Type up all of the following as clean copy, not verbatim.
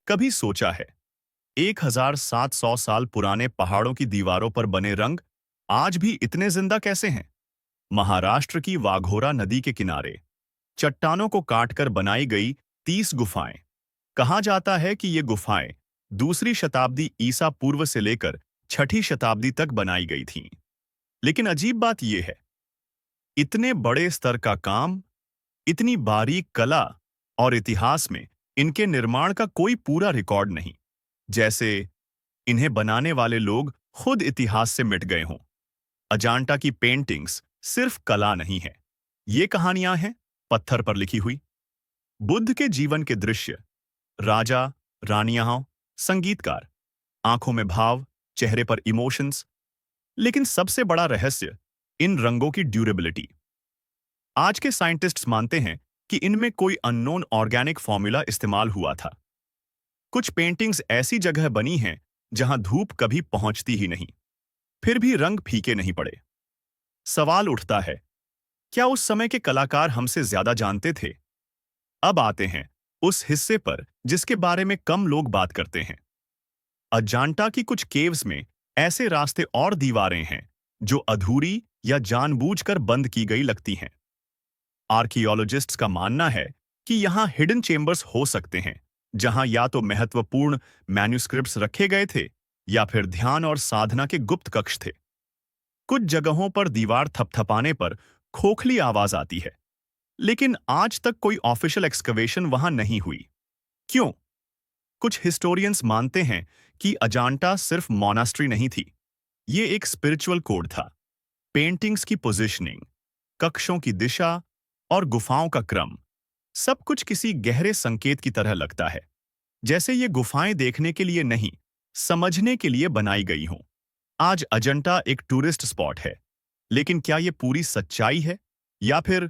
कभी सोचा है 1700 साल पुराने पहाड़ों की दीवारों पर बने रंग आज भी इतने जिंदा कैसे हैं? महाराष्ट्र की वाघोरा नदी के किनारे चट्टानों को काटकर बनाई गई 30 गुफाएं। कहा जाता है कि ये गुफाएं दूसरी शताब्दी ईसा पूर्व से लेकर छठी शताब्दी तक बनाई गई थीं। लेकिन अजीब बात यह है, इतने बड़े स्तर का काम, इतनी बारीक कला और इतिहास में इनके निर्माण का कोई पूरा रिकॉर्ड नहीं। जैसे इन्हें बनाने वाले लोग खुद इतिहास से मिट गए हों। अजांटा की पेंटिंग्स सिर्फ कला नहीं है, ये कहानियां हैं पत्थर पर लिखी हुई। बुद्ध के जीवन के दृश्य, राजा, रानियां, संगीतकार, आंखों में भाव, चेहरे पर इमोशंस। लेकिन सबसे बड़ा रहस्य इन रंगों की ड्यूरेबिलिटी। आज के साइंटिस्ट्स मानते हैं कि इनमें कोई अननोन ऑर्गेनिक फॉर्मूला इस्तेमाल हुआ था। कुछ पेंटिंग्स ऐसी जगह बनी हैं जहां धूप कभी पहुंचती ही नहीं, फिर भी रंग फीके नहीं पड़े। सवाल उठता है, क्या उस समय के कलाकार हमसे ज्यादा जानते थे? अब आते हैं उस हिस्से पर जिसके बारे में कम लोग बात करते हैं। अजांटा की कुछ केव्स में ऐसे रास्ते और दीवारें हैं जो अधूरी या जानबूझकर बंद की गई लगती हैं। आर्कियोलॉजिस्ट्स का मानना है कि यहां हिडन चेंबर्स हो सकते हैं, जहां या तो महत्वपूर्ण मैन्युस्क्रिप्ट्स रखे गए थे या फिर ध्यान और साधना के गुप्त कक्ष थे। कुछ जगहों पर दीवार थपथपाने पर खोखली आवाज आती है, लेकिन आज तक कोई ऑफिशियल एक्सकवेशन वहां नहीं हुई। क्यों? कुछ हिस्टोरियंस मानते हैं कि अजांटा सिर्फ मोनास्ट्री नहीं थी, ये एक स्पिरिचुअल कोड था। पेंटिंग्स की पोजीशनिंग, कक्षों की दिशा और गुफाओं का क्रम, सब कुछ किसी गहरे संकेत की तरह लगता है, जैसे ये गुफाएं देखने के लिए नहीं, समझने के लिए बनाई गई हों। आज अजंता एक टूरिस्ट स्पॉट है, लेकिन क्या ये पूरी सच्चाई है? या फिर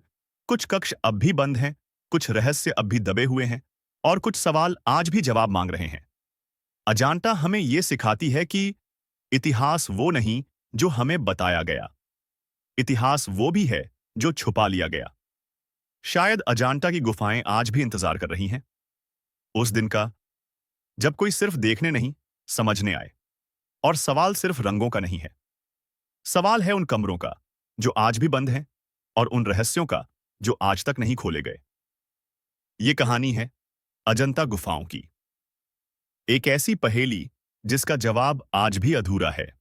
कुछ कक्ष अब भी बंद हैं, कुछ रहस्य अब भी दबे हुए हैं, और कुछ सवाल आज भी जवाब मांग रहे हैं? अजांता हमें ये सिखाती है कि इतिहास वो नहीं जो हमें बताया गया, इतिहास वो भी है जो छुपा लिया गया। शायद अजांता की गुफाएं आज भी इंतजार कर रही हैं, उस दिन का जब कोई सिर्फ देखने नहीं, समझने आए। और सवाल सिर्फ रंगों का नहीं है, सवाल है उन कमरों का जो आज भी बंद हैं, और उन रहस्यों का जो आज तक नहीं खोले गए। ये कहानी है अजंता गुफाओं की, एक ऐसी पहेली जिसका जवाब आज भी अधूरा है।